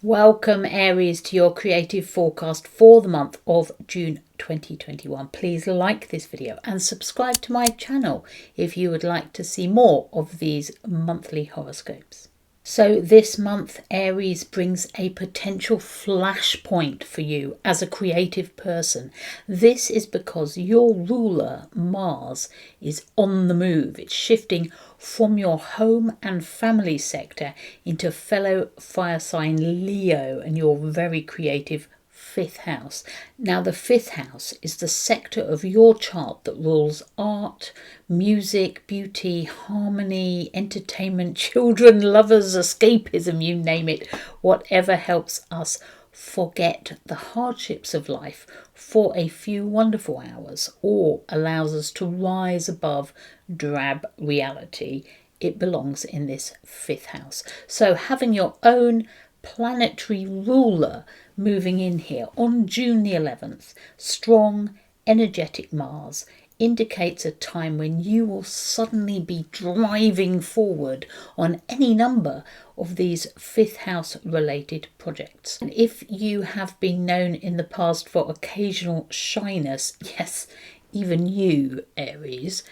Welcome Aries to your creative forecast for the month of June 2021. Please like this video and subscribe to my channel if you would like to see more of these monthly horoscopes. So this month Aries brings a potential flashpoint for you as a creative person. This is because your ruler Mars is on the move. It's shifting from your home and family sector into fellow fire sign Leo and your very creative fifth house. Now the fifth house is the sector of your chart that rules art, music, beauty, harmony, entertainment, children, lovers, escapism, you name it, whatever helps us forget the hardships of life for a few wonderful hours or allows us to rise above drab reality. It belongs in this fifth house. So having your own planetary ruler moving in here on June the 11th, strong, energetic Mars indicates a time when you will suddenly be driving forward on any number of these fifth house related projects. And if you have been known in the past for occasional shyness, yes, even you, Aries,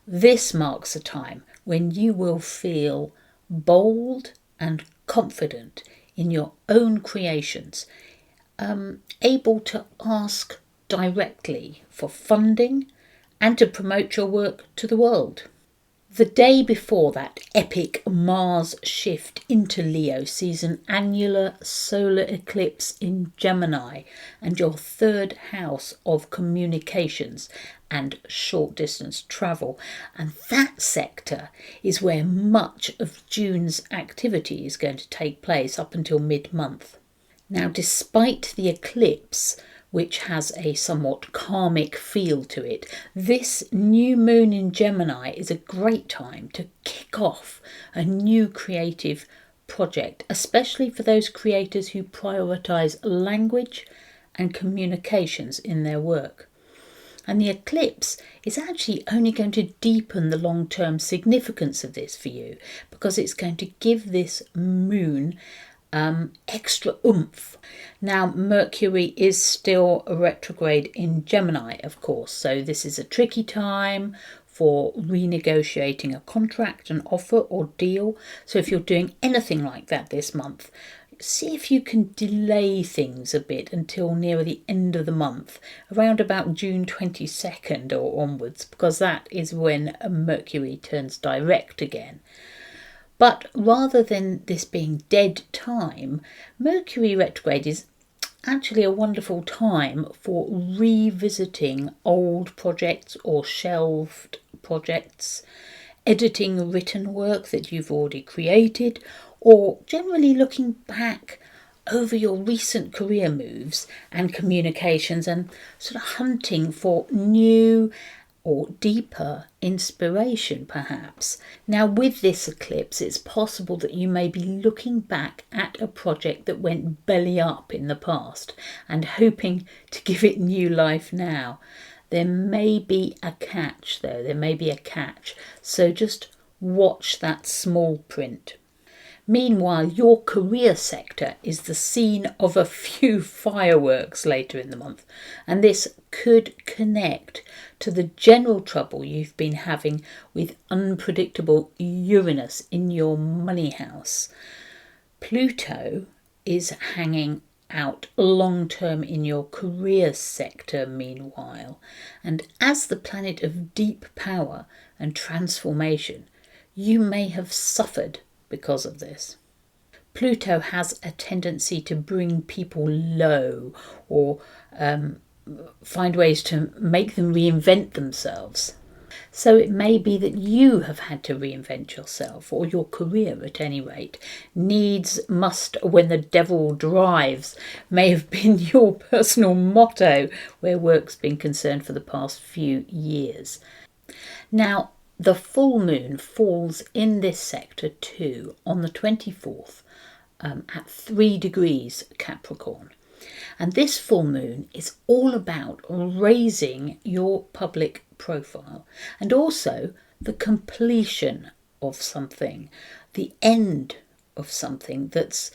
this marks a time when you will feel bold and confident in your own creations, able to ask directly for funding and to promote your work to the world. The day before that epic Mars shift into Leo sees an annular solar eclipse in Gemini and your third house of communications and short distance travel. And that sector is where much of June's activity is going to take place up until mid-month. Now, despite the eclipse, which has a somewhat karmic feel to it, this new moon in Gemini is a great time to kick off a new creative project, especially for those creators who prioritise language and communications in their work. And the eclipse is actually only going to deepen the long-term significance of this for you, because it's going to give this moon extra oomph. Now Mercury is still retrograde in Gemini, of course, so this is a tricky time for renegotiating a contract, an offer or deal. So if you're doing anything like that this month, see if you can delay things a bit until near the end of the month, around about June 22nd or onwards, because that is when Mercury turns direct again. But rather than this being dead time, Mercury retrograde is actually a wonderful time for revisiting old projects or shelved projects, editing written work that you've already created, or generally looking back over your recent career moves and communications and sort of hunting for new or deeper inspiration, perhaps. Now, with this eclipse, it's possible that you may be looking back at a project that went belly up in the past and hoping to give it new life now. There may be a catch, though. There may be a catch. So just watch that small print. Meanwhile, your career sector is the scene of a few fireworks later in the month, and this could connect to the general trouble you've been having with unpredictable Uranus in your money house. Pluto is hanging out long term in your career sector meanwhile, and as the planet of deep power and transformation, you may have suffered because of this. Pluto has a tendency to bring people low or find ways to make them reinvent themselves. So it may be that you have had to reinvent yourself, or your career at any rate. Needs must when the devil drives may have been your personal motto where work's been concerned for the past few years. Now, the full moon falls in this sector too on the 24th at 3 degrees Capricorn. And this full moon is all about raising your public profile and also the completion of something, the end of something that's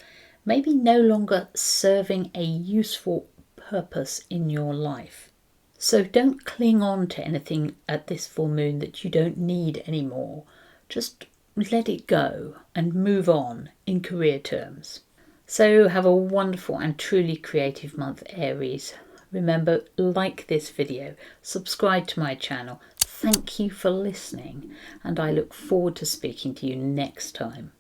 maybe no longer serving a useful purpose in your life. So don't cling on to anything at this full moon that you don't need anymore. Just let it go and move on in career terms. So have a wonderful and truly creative month, Aries. Remember, like this video, subscribe to my channel. Thank you for listening, and I look forward to speaking to you next time.